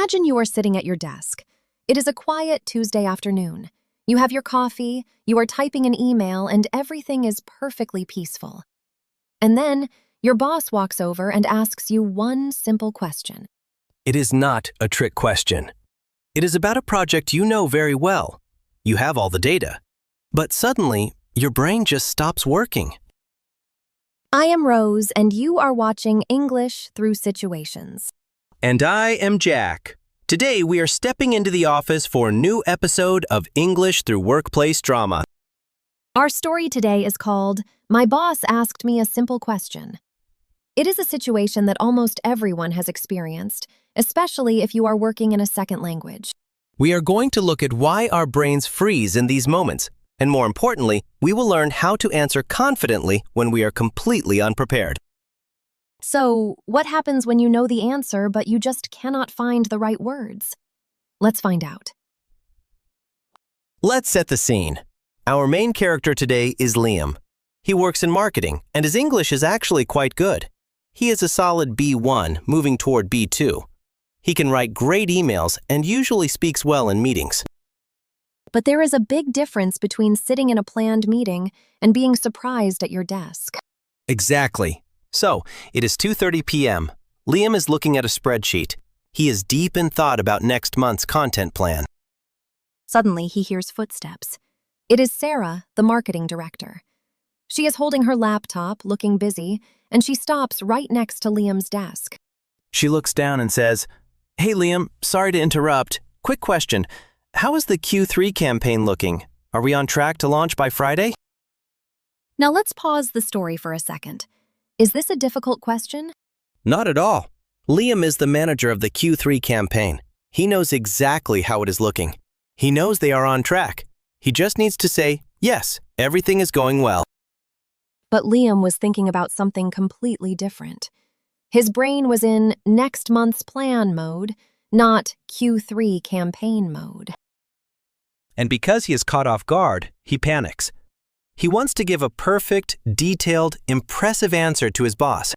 Imagine you are sitting at your desk. It is a quiet Tuesday afternoon. You have your coffee, you are typing an email, and everything is perfectly peaceful. And then, your boss walks over and asks you one simple question. It is not a trick question. It is about a project you know very well. You have all the data. But suddenly, your brain just stops working. I am Rose, and you are watching English Through Situations. And I am Jack. Today we are stepping into the office for a new episode of English Through Workplace Drama. Our story today is called My Boss Asked Me a Simple Question. It is a situation that almost everyone has experienced, especially if you are working in a second language. We are going to look at why our brains freeze in these moments, and more importantly, we will learn how to answer confidently when we are completely unprepared. So, what happens when you know the answer but you just cannot find the right words? Let's find out. Let's set the scene. Our main character today is Liam. He works in marketing, and his English is actually quite good. He is a solid B1, moving toward B2. He can write great emails and usually speaks well in meetings. But there is a big difference between sitting in a planned meeting and being surprised at your desk. Exactly. So, it is 2:30 p.m. Liam is looking at a spreadsheet. He is deep in thought about next month's content plan. Suddenly, he hears footsteps. It is Sarah, the marketing director. She is holding her laptop, looking busy, and she stops right next to Liam's desk. She looks down and says, "Hey Liam, sorry to interrupt. Quick question. How is the Q3 campaign looking? Are we on track to launch by Friday?" Now let's pause the story for a second. Is this a difficult question? Not at all. Liam is the manager of the Q3 campaign. He knows exactly how it is looking. He knows they are on track. He just needs to say, "Yes, everything is going well." But Liam was thinking about something completely different. His brain was in next month's plan mode, not Q3 campaign mode. And because he is caught off guard, he panics. He wants to give a perfect, detailed, impressive answer to his boss.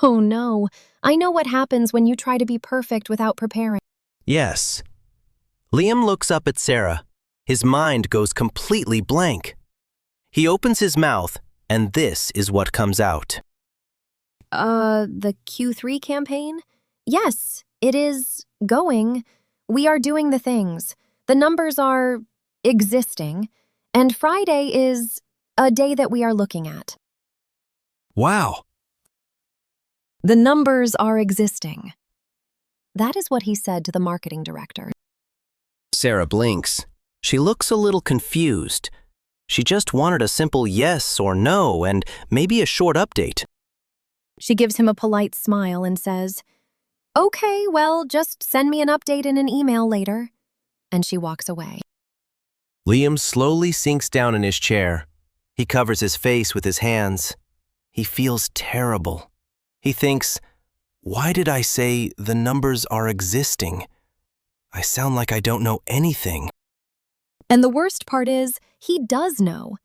Oh no, I know what happens when you try to be perfect without preparing. Yes. Liam looks up at Sarah. His mind goes completely blank. He opens his mouth, and this is what comes out. The Q3 campaign? Yes, it is going. We are doing the things. The numbers are existing. And Friday is a day that we are looking at. Wow. The numbers are existing. That is what he said to the marketing director. Sarah blinks. She looks a little confused. She just wanted a simple yes or no and maybe a short update. She gives him a polite smile and says, "Okay, well, just send me an update in an email later." And she walks away. Liam slowly sinks down in his chair. He covers his face with his hands. He feels terrible. He thinks, why did I say the numbers are existing? I sound like I don't know anything. And the worst part is, he does know.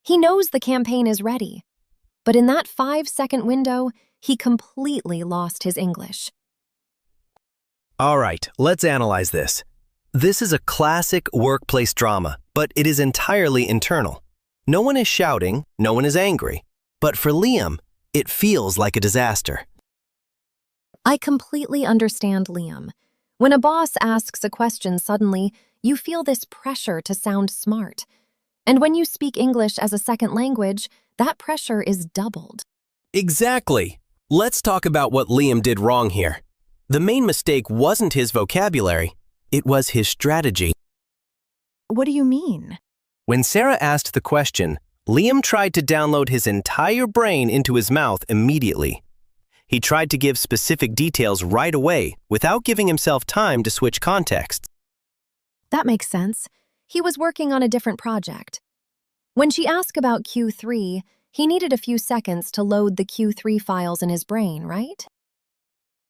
He knows the campaign is ready. But in that 5-second window, he completely lost his English. All right, let's analyze this. This is a classic workplace drama, but it is entirely internal. No one is shouting, no one is angry. But for Liam, it feels like a disaster. I completely understand Liam. When a boss asks a question suddenly, you feel this pressure to sound smart. And when you speak English as a second language, that pressure is doubled. Exactly. Let's talk about what Liam did wrong here. The main mistake wasn't his vocabulary. It was his strategy. What do you mean? When Sarah asked the question, Liam tried to download his entire brain into his mouth immediately. He tried to give specific details right away without giving himself time to switch contexts. That makes sense. He was working on a different project. When she asked about Q3, he needed a few seconds to load the Q3 files in his brain, right?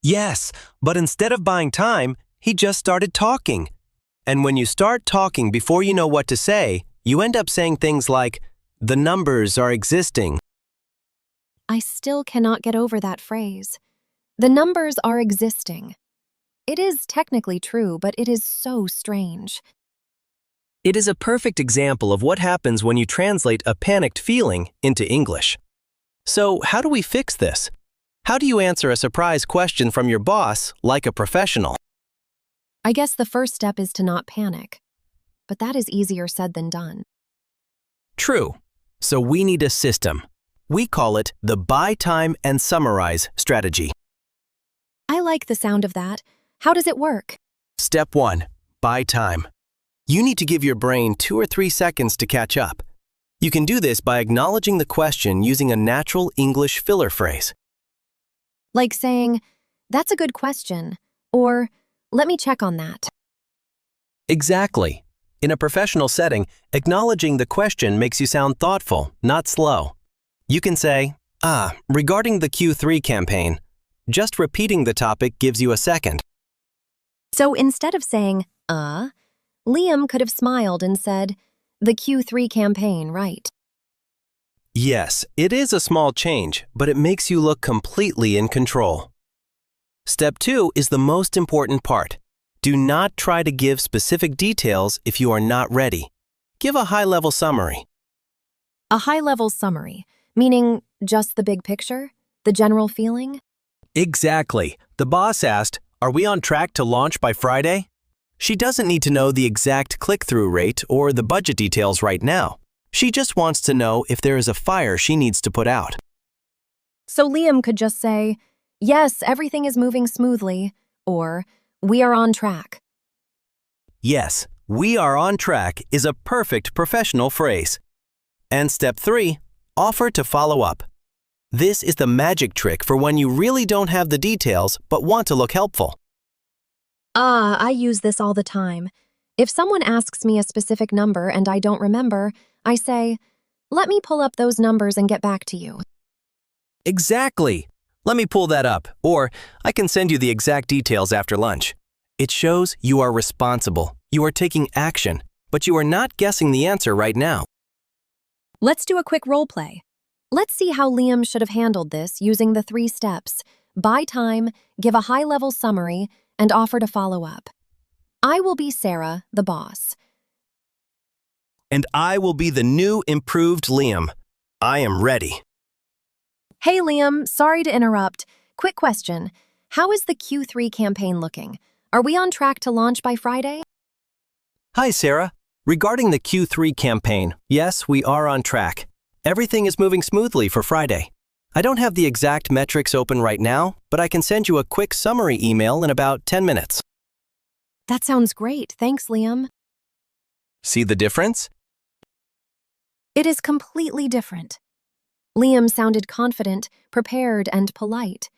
Yes, but instead of buying time, he just started talking. And when you start talking before you know what to say, you end up saying things like, "The numbers are existing." I still cannot get over that phrase. The numbers are existing. It is technically true, but it is so strange. It is a perfect example of what happens when you translate a panicked feeling into English. So, how do we fix this? How do you answer a surprise question from your boss like a professional? I guess the first step is to not panic. But that is easier said than done. True. So we need a system. We call it the buy time and summarize strategy. I like the sound of that. How does it work? Step 1. Buy time. You need to give your brain 2 or 3 seconds to catch up. You can do this by acknowledging the question using a natural English filler phrase. Like saying, "That's a good question," or "Let me check on that." Exactly. In a professional setting, acknowledging the question makes you sound thoughtful, not slow. You can say, regarding the Q3 campaign, just repeating the topic gives you a second. So instead of saying, Liam could have smiled and said, "The Q3 campaign, right?" Yes, it is a small change, but it makes you look completely in control. Step 2 is the most important part. Do not try to give specific details if you are not ready. Give a high-level summary. A high-level summary, meaning just the big picture, the general feeling? Exactly. The boss asked, "Are we on track to launch by Friday?" She doesn't need to know the exact click-through rate or the budget details right now. She just wants to know if there is a fire she needs to put out. So Liam could just say, "Yes, everything is moving smoothly," or "We are on track." Yes, "we are on track" is a perfect professional phrase. And step 3, offer to follow up. This is the magic trick for when you really don't have the details but want to look helpful. I use this all the time. If someone asks me a specific number and I don't remember, I say, "Let me pull up those numbers and get back to you." Exactly. "Let me pull that up," or "I can send you the exact details after lunch." It shows you are responsible, you are taking action, but you are not guessing the answer right now. Let's do a quick role play. Let's see how Liam should have handled this using the 3 steps: buy time, give a high-level summary, and offer to follow up. I will be Sarah, the boss. And I will be the new, improved Liam. I am ready. Hey Liam, sorry to interrupt. Quick question. How is the Q3 campaign looking? Are we on track to launch by Friday? Hi, Sarah. Regarding the Q3 campaign, yes, we are on track. Everything is moving smoothly for Friday. I don't have the exact metrics open right now, but I can send you a quick summary email in about 10 minutes. That sounds great. Thanks, Liam. See the difference? It is completely different. Liam sounded confident, prepared, and polite.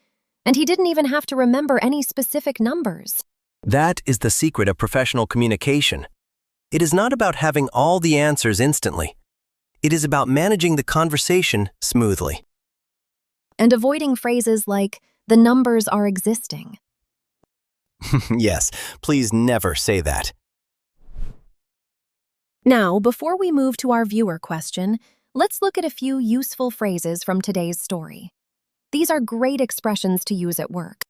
And he didn't even have to remember any specific numbers. That is the secret of professional communication. It is not about having all the answers instantly. It is about managing the conversation smoothly. And avoiding phrases like, "The numbers are existing." Yes, please never say that. Now, before we move to our viewer question, let's look at a few useful phrases from today's story. These are great expressions to use at work.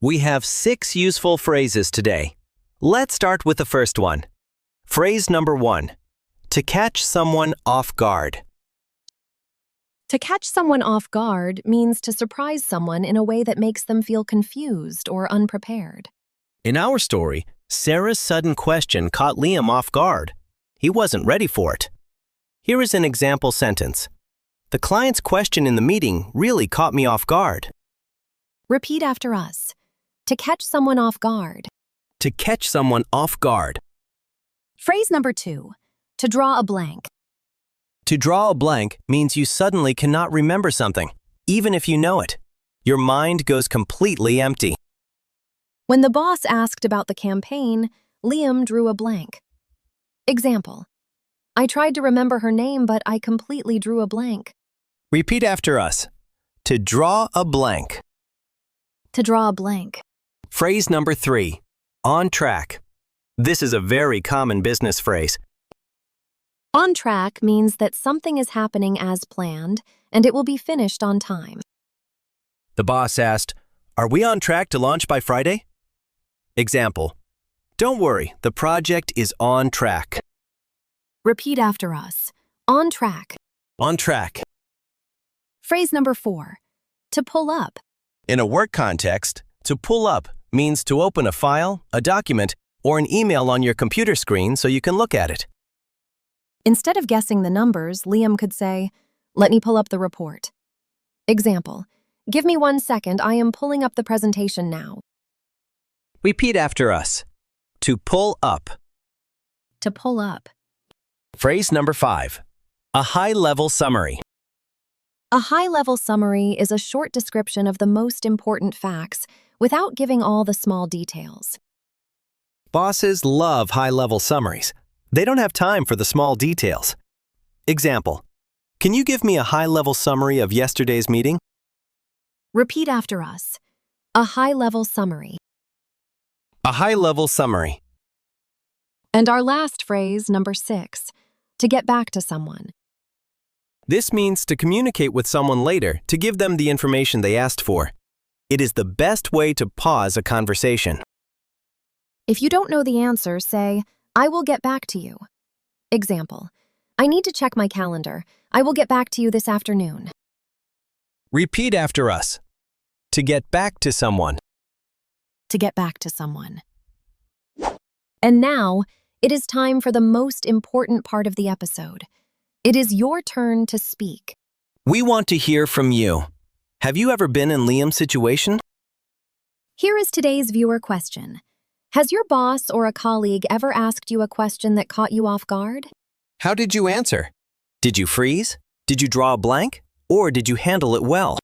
We have 6 useful phrases today. Let's start with the first one. Phrase number 1. To catch someone off guard. To catch someone off guard means to surprise someone in a way that makes them feel confused or unprepared. In our story, Sarah's sudden question caught Liam off guard. He wasn't ready for it. Here is an example sentence. The client's question in the meeting really caught me off guard. Repeat after us. To catch someone off guard. To catch someone off guard. Phrase number 2. To draw a blank. To draw a blank means you suddenly cannot remember something, even if you know it. Your mind goes completely empty. When the boss asked about the campaign, Liam drew a blank. Example. I tried to remember her name, but I completely drew a blank. Repeat after us. To draw a blank. To draw a blank. Phrase number 3. On track. This is a very common business phrase. On track means that something is happening as planned, and it will be finished on time. The boss asked, "Are we on track to launch by Friday?" Example, don't worry, the project is on track. Repeat after us. On track. On track. Phrase number 4. To pull up. In a work context, to pull up means to open a file, a document, or an email on your computer screen so you can look at it. Instead of guessing the numbers, Liam could say, "Let me pull up the report." Example, "Give me 1 second, I am pulling up the presentation now." Repeat after us. To pull up. To pull up. Phrase number 5. A high-level summary. A high-level summary is a short description of the most important facts without giving all the small details. Bosses love high-level summaries. They don't have time for the small details. Example, can you give me a high-level summary of yesterday's meeting? Repeat after us. A high-level summary. A high-level summary. And our last phrase, number 6, to get back to someone. This means to communicate with someone later to give them the information they asked for. It is the best way to pause a conversation. If you don't know the answer, say, "I will get back to you." Example, "I need to check my calendar. I will get back to you this afternoon." Repeat after us. To get back to someone. To get back to someone. And now, it is time for the most important part of the episode. It is your turn to speak. We want to hear from you. Have you ever been in Liam's situation? Here is today's viewer question. Has your boss or a colleague ever asked you a question that caught you off guard? How did you answer? Did you freeze? Did you draw a blank? Or did you handle it well?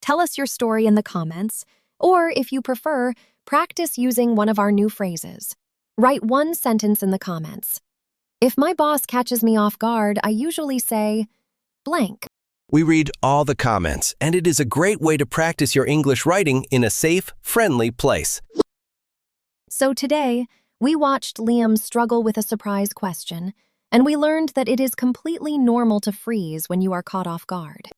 Tell us your story in the comments, or if you prefer, practice using one of our new phrases. Write 1 sentence in the comments. If my boss catches me off guard, I usually say, blank. We read all the comments, and it is a great way to practice your English writing in a safe, friendly place. So today, we watched Liam struggle with a surprise question, and we learned that it is completely normal to freeze when you are caught off guard.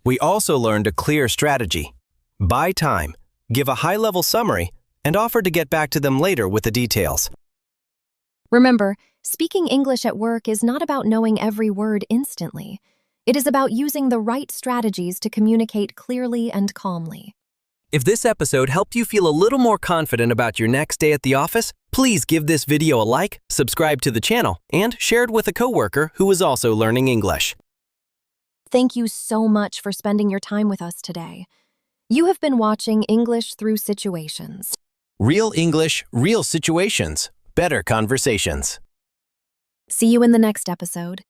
We also learned a clear strategy. Buy time, give a high-level summary, and offer to get back to them later with the details. Remember, speaking English at work is not about knowing every word instantly. It is about using the right strategies to communicate clearly and calmly. If this episode helped you feel a little more confident about your next day at the office, please give this video a like, subscribe to the channel, and share it with a coworker who is also learning English. Thank you so much for spending your time with us today. You have been watching English Through Situations. Real English, real situations, better conversations. See you in the next episode.